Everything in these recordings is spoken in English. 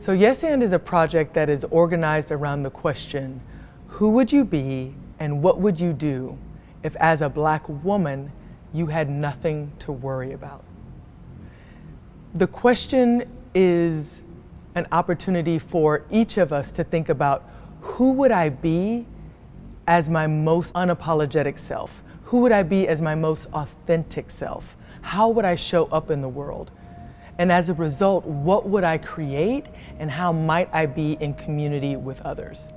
So Yes And is a project that is organized around the question, who would you be and what would you do if as a Black woman you had nothing to worry about? The question is an opportunity for each of us to think about, who would I be as my most unapologetic self? Who would I be as my most authentic self? How would I show up in the world? And as a result, what would I create and how might I be in community with others?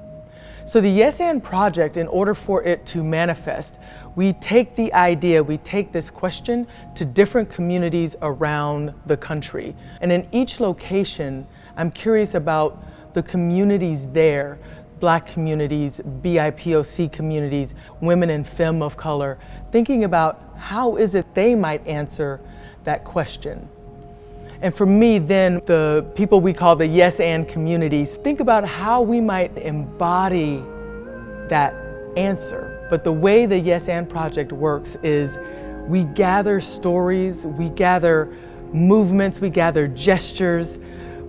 So the Yes And project, in order for it to manifest, we take the idea, we take this question to different communities around the country. And in each location, I'm curious about the communities there, Black communities, BIPOC communities, women and femme of color, thinking about how is it they might answer that question. And for me, then, the people we call the Yes And communities, think about how we might embody that answer. But the way the Yes And project works is we gather stories, we gather movements, we gather gestures,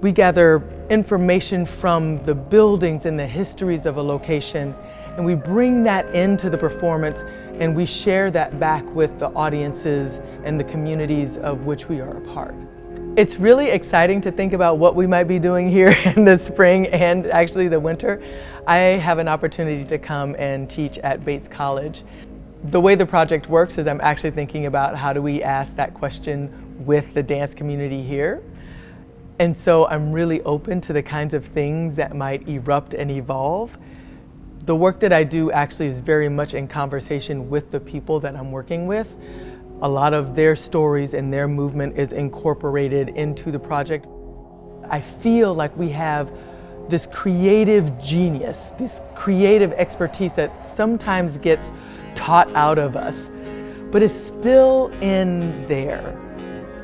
we gather information from the buildings and the histories of a location, and we bring that into the performance and we share that back with the audiences and the communities of which we are a part. It's really exciting to think about what we might be doing here in the spring and actually the winter. I have an opportunity to come and teach at Bates College. The way the project works is I'm actually thinking about how do we ask that question with the dance community here. And so I'm really open to the kinds of things that might erupt and evolve. The work that I do actually is very much in conversation with the people that I'm working with. A lot of their stories and their movement is incorporated into the project. I feel like we have this creative genius, this creative expertise that sometimes gets taught out of us, but is still in there.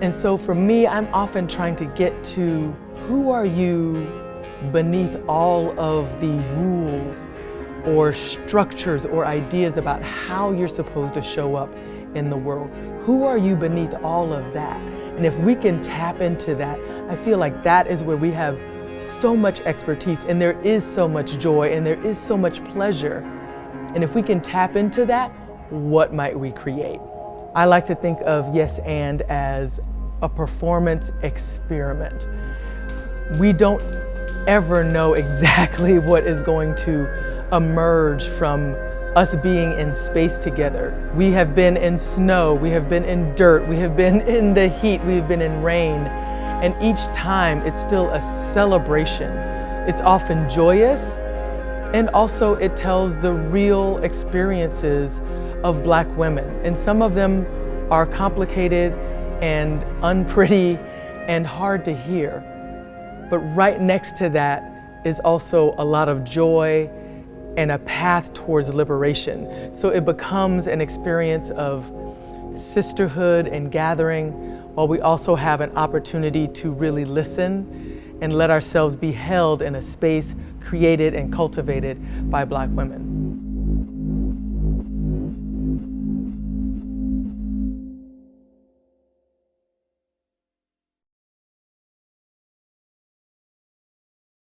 And so for me, I'm often trying to get to who are you beneath all of the rules or structures or ideas about how you're supposed to show up in the world. Who are you beneath all of that? And if we can tap into that, I feel like that is where we have so much expertise and there is so much joy and there is so much pleasure. And if we can tap into that, what might we create? I like to think of Yes And as a performance experiment. We don't ever know exactly what is going to emerge from us being in space together. We have been in snow, we have been in dirt, we have been in the heat, we have been in rain, and each time it's still a celebration. It's often joyous, and also it tells the real experiences of Black women. And some of them are complicated and unpretty and hard to hear. But right next to that is also a lot of joy and a path towards liberation. So it becomes an experience of sisterhood and gathering, while we also have an opportunity to really listen and let ourselves be held in a space created and cultivated by Black women.